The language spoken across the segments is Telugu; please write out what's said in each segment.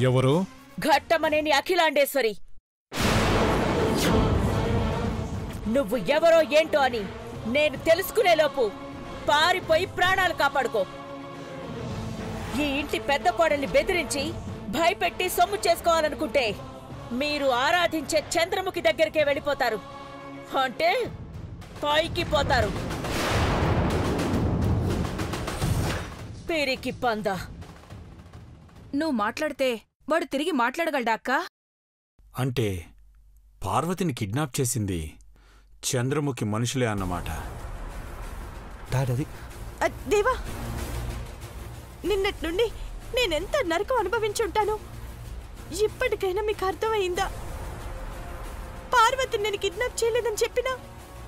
ఎవరు? ఘట్టమనేని అఖిలాండేశ్వరి. నువ్వు ఎవరో ఏంటో అని నేను తెలుసుకునేలోపు పారిపోయి ప్రాణాలు కాపాడుకో. ఈ ఇంటి పెద్ద కోడల్ని బెదిరించి భయపెట్టి సొమ్ము చేసుకోవాలనుకుంటే మీరు ఆరాధించే చంద్రముఖి దగ్గరికే వెళ్ళిపోతారు. అంటే పైకి పోతారు. పిరికి పంద. నువ్వు మాట్లాడితే వాడు తిరిగి మాట్లాడగలడా అక్కా? అంటే పార్వతిని కిడ్నాప్ చేసింది చంద్రముఖి మనుషులే అన్నమాట. డాడీ దేవా, నిన్నటి నుండి నేనెంత నరకం అనుభవించుంటాను. ఇప్పటికైనా మీకు అర్థమైందా? పార్వతిని నేను కిడ్నాప్ చేయలేదని చెప్పినా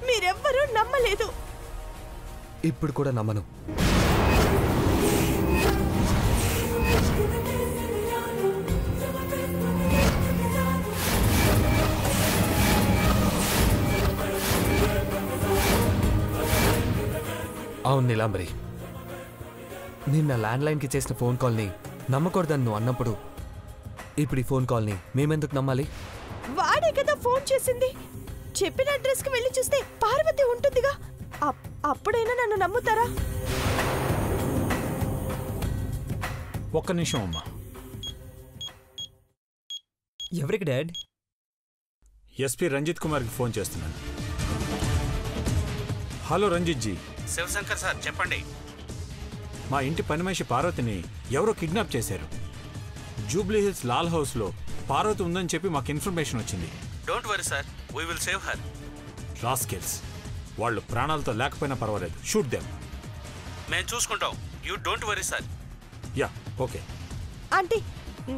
మీరెవ్వరూ నమ్మలేదు. ఇప్పుడు కూడా నమ్మను. అవును నీలాంబరి, నిన్న ల్యాండ్లైన్కి చేసిన ఫోన్ కాల్ని నమ్మకూడదని నువ్వు అన్నప్పుడు ఇప్పుడు ఈ ఫోన్ కాల్ని మేమెందుకు నమ్మాలి? వాడే కదా ఫోన్ చేసింది. చెప్పిన అడ్రస్కి వెళ్ళి చూస్తే పార్వతి ఉంటుందిగా. అప్పుడైనా నన్ను నమ్ముతారా? ఒక్క నిమిషం అమ్మా. ఎవరికి డాడ్? ఎస్పీ రంజిత్ కుమార్కి ఫోన్ చేస్తున్నాను. హలో రంజిత్ జీ. శివశంకర్ సార్ చెప్పండి. మా ఇంటి పని మనిషి పార్వతిని ఎవరో కిడ్నాప్ చేశారు. జూబ్లీ హిల్స్ లాల్ హౌస్లో పార్వతి ఉందని చెప్పి మాకు ఇన్ఫర్మేషన్ వచ్చింది. Don't worry sir, we will save her. Rascals, వాళ్ళు ప్రాణాలతో లేకపోయినా పర్వాలేదు, షూట్ దెమ్. మేము చూసుకుంటాం, you don't worry sir. Yeah okay. Aunty,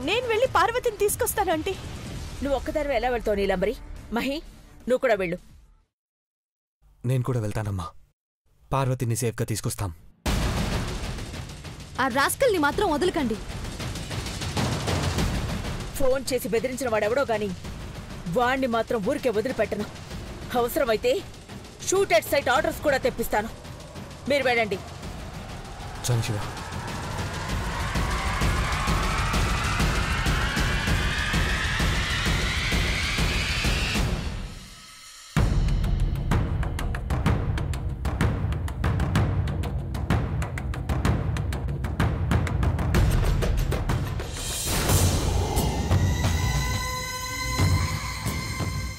నేను వెళ్ళి పార్వతిని తీసుకొస్తాను. ఆంటీ, నువ్వు ఒక్కదానివే ఎలా వెళ్తావు నీలాంబరి? మహి, నువ్వు కూడా వెళ్ళు. నేను కూడా వెళ్తానమ్మా. పార్వతిని సేఫ్గా తీసుకొస్తాం. ఆ రాస్కల్ని మాత్రం వదలకండి. ఫోన్ చేసి బెదిరించిన వాడెవడో గాని వాణ్ణి మాత్రం ఊరికే వదిలిపెట్టను. అవసరమైతే షూట్ ఎట్ సైట్ ఆర్డర్స్ కూడా తెప్పిస్తాను. మీరు వెళ్ళండి. శివ,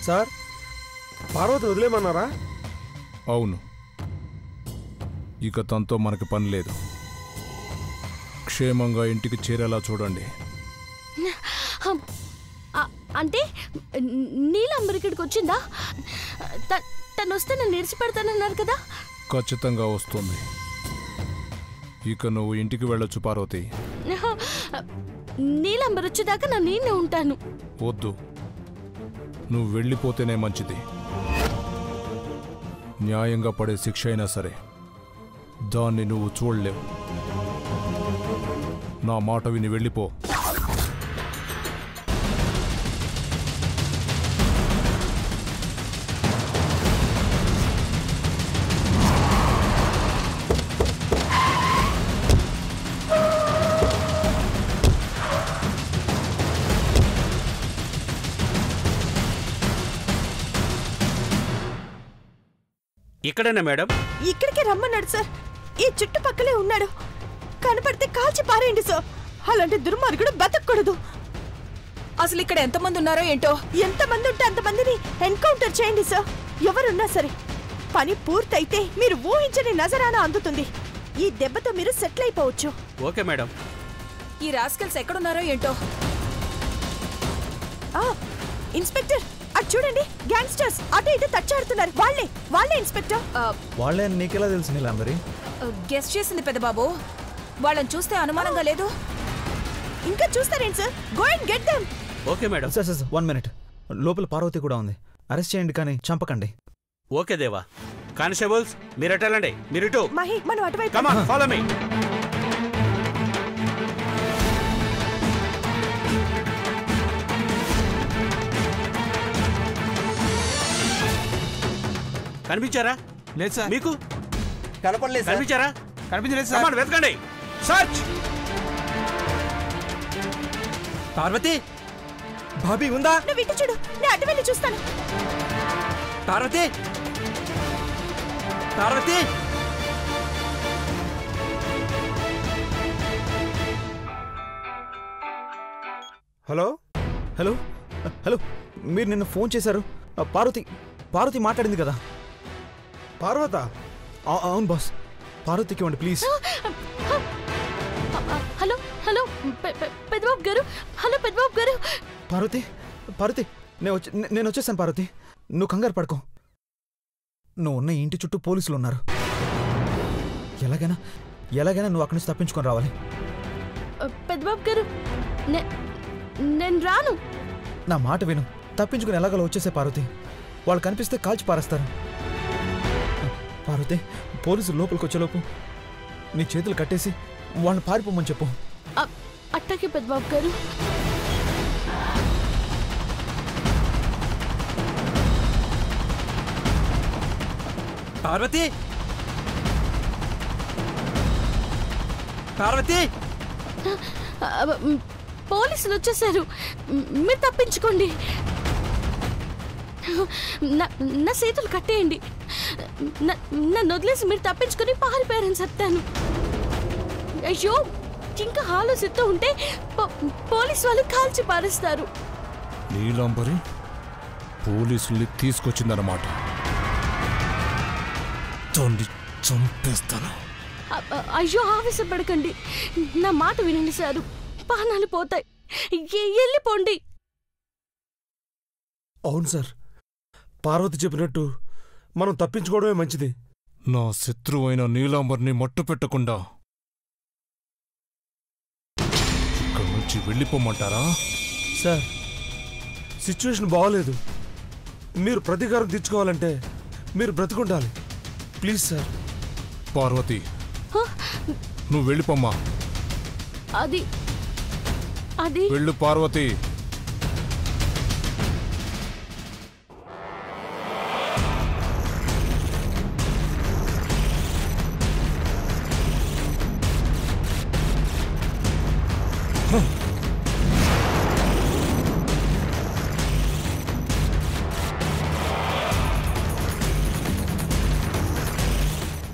సార్, పార్వతి వదిలేమన్నారా? అవును, ఇక తనతో మనకి పని లేదు. క్షేమంగా ఇంటికి చేరేలా చూడండి. అంటే నీలాంబరి ఇక్కడికి వచ్చిందా? తను వస్తే నన్ను నిడిచిపెడతానన్నారు కదా. ఖచ్చితంగా వస్తుంది. ఇక నువ్వు ఇంటికి వెళ్ళొచ్చు పార్వతి. నీలాంబరి వచ్చేదాకా నా నేనే ఉంటాను. వద్దు, నువ్వు వెళ్ళిపోతేనే మంచిది. న్యాయంగా పడే శిక్ష అయినా సరే దాన్ని నువ్వు చూడలేవు. నా మాట విని వెళ్ళిపో. ఇక్కడేనా మేడం? ఇక్కడికి రమ్మన్నాడు సార్. ఈ చుట్టుపక్కలే ఉన్నాడు. కనపడితే కాల్చి పారేయండి సార్. అలాంటి దుర్మార్గుడు బతకూడదు. అసలు ఇక్కడ ఎంతమంది ఉన్నారో ఏంటో. ఎంతమంది ఉంటే అంతమందిని ఎన్కౌంటర్ చేయండి సార్. ఎవరున్నా సరే. పని పూర్తయితే మీరు ఊహించని నజరానా అందుతుంది. ఈ దెబ్బతో మీరు సెటిల్ అయిపోవచ్చు. Okay madam. ఈ రాస్కెల్స్ ఎక్కడున్నారో ఏంటో. ఇన్స్పెక్టర్, అటు చూడండి. గ్యాంగ్స్టర్స్ అటు ఇటు తచ్చాడుతున్నారు. వాళ్ళే ఇన్స్పెక్టర్. వాళ్ళే నీకెలా తెలుసు నీలాంబరి? గెస్ట్ చేసింది పెద్దబాబు. వాళ్ళని చూస్తే అనుమానంగా లేదు. ఇంకా చూస్తారేంటి sir? Go and get them. Okay madam. Sir 1 minute. లోపల పార్వతి కూడా ఉంది. అరెస్ట్ చేయండి, కానీ చంపకండి. ఓకే దేవా. కానిస్టేబుల్స్ మీరు అటు వెళ్ళండి. మీరు ఇటు. మహి, మనం అటువైపు. Come on, follow me. కనిపించారా? లేదు సార్. మీకు కనపడలేదు. కనిపించారా? కనిపించలేదు సార్. వెతకండి. సర్చ్. పార్వతి బాబీ ఉందా? నువ్వు ఇటు చూడు, నేను అటు వెళ్ళి చూస్తాను. Parvathi Parvathi hello hello hello, మీరు నిన్న ఫోన్ చేశారు. పార్వతి మాట్లాడింది కదా. పార్వత? అవును బాస్, పార్వతికి ఇవ్వండి ప్లీజ్. హలో హలో పెద్దబాబు గారు, హలో పెద్దబాబు గారు. పార్వతి నేను వచ్చేసాను. పార్వతి నువ్వు కంగారు పడుకో. నువ్వు ఉన్న ఇంటి చుట్టూ పోలీసులు ఉన్నారు. ఎలాగైనా నువ్వు అక్కడి నుంచి తప్పించుకొని రావాలి. పెద్దబాబు గారు నేను రాను. నా మాట విను, తప్పించుకుని ఎలాగలో వచ్చేసే పార్వతి. వాళ్ళు కనిపిస్తే కాల్చి పారేస్తారు. పార్వతి, పోలీసులు లోపలికి వచ్చేలోపు నీ చేతులు కట్టేసి వాళ్ళని పారిపోమని చెప్పు. అట్టాకే పెద్దబాబు గారు. పార్వతి పార్వతి పోలీసులు వచ్చేసారు, మీరు తప్పించుకోండి. నా చేతులు కట్టేయండి. నన్ను వదిలేసి మీరు తప్పించుకొని పారిపోయారని చెప్తాను. అయ్యో, ఇంకా ఆలోచిస్తూ ఉంటే పోలీసు వాళ్ళు కాల్చి పారేస్తారు. నీలాంబరి పోలీసుల్ని తీసుకొచ్చిందన్నమాట. తోండి చంపేస్తాను. అయ్యో, ఆవేశపడకండి, నా మాట వినండి సారు. పానాలు పోతాయి, వెళ్ళిపోండి. అవును సార్, పార్వతి చెప్పినట్టు మనం తప్పించుకోవడమే మంచిది. నా శత్రువైన నీలాంబర్ని మట్టు పెట్టకుండా ఇక్కడి నుంచి వెళ్ళిపోమంటారా? సార్, సిచ్యువేషన్ బాగోలేదు. మీరు ప్రతీకారం తీర్చుకోవాలంటే మీరు బ్రతికుండాలి. Please sir. పార్వతి, నువ్వు వెళ్ళిపోమ్మా. అది వెళ్ళు పార్వతి.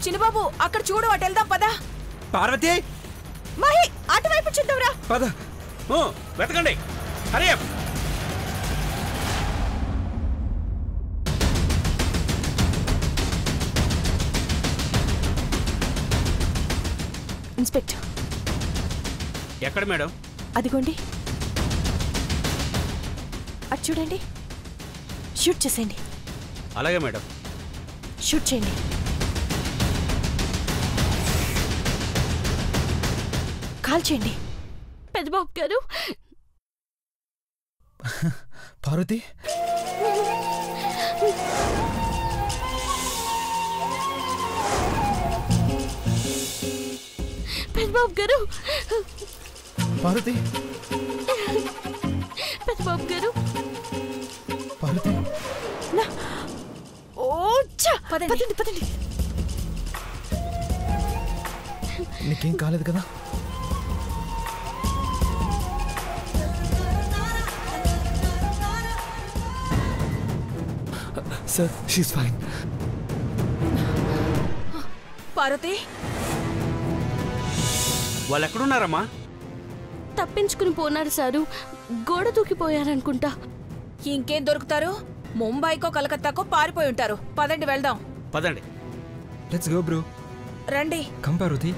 చిన్నబాబు, అక్కడ చూడు, అటు వెళ్దాం పదా. పార్వతి మాహి, అటువైపు చూద్దాంరా. పద. వెతకండి. హరి అప్. ఇన్స్పెక్టర్. ఎక్కడ మేడం? అదిగోండి, అటు చూడండి. షూట్ చేసేయండి. అలాగే మేడం. షూట్ చేయండి. కాల్ చేయండి. పెద్దబాబు గారు. పార్వతి, పెద్దబాబు గారు. పార్వతి, పెద్దబాబు గారు. పార్వతి. పదండి పదండి. నీకేం కాలేదు కదా? Sir, she's fine. పార్వతి, వాళ్ళు ఎక్కడున్నారమ్మా? తప్పించుకుని పోనారు సారు. గోడ దూకిపోయారనుకుంటా. ఇంకేం దొరుకుతారు? ముంబైకో కలకత్తాకో పారిపోయి ఉంటారు. పదండి వెళ్దాం. పదండి. Let's go bro. రండి. కమ్ పార్వతి.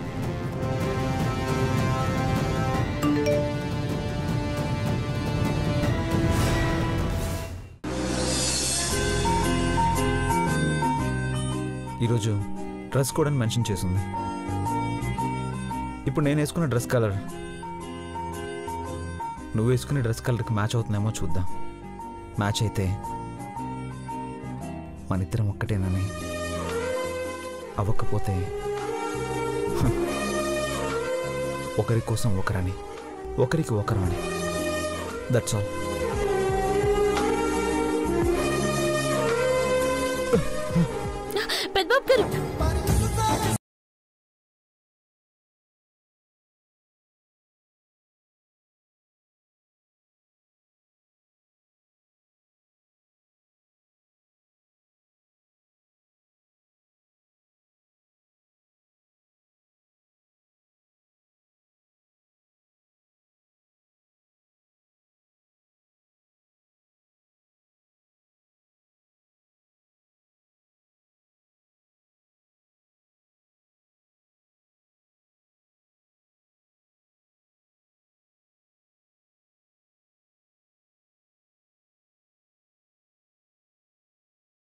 ఈరోజు డ్రెస్ కోడ్ అని మెన్షన్ చేసింది. ఇప్పుడు నేను వేసుకున్న డ్రెస్ కలర్ నువ్వు వేసుకునే డ్రెస్ కలర్కి మ్యాచ్ అవుతుందేమో చూద్దాం. మ్యాచ్ అయితే మన ఇద్దరం ఒక్కటేనని, అవ్వకపోతే ఒకరి కోసం ఒకరని, ఒకరికి ఒకరు అని. That's all. పెద్దబాబు గారు.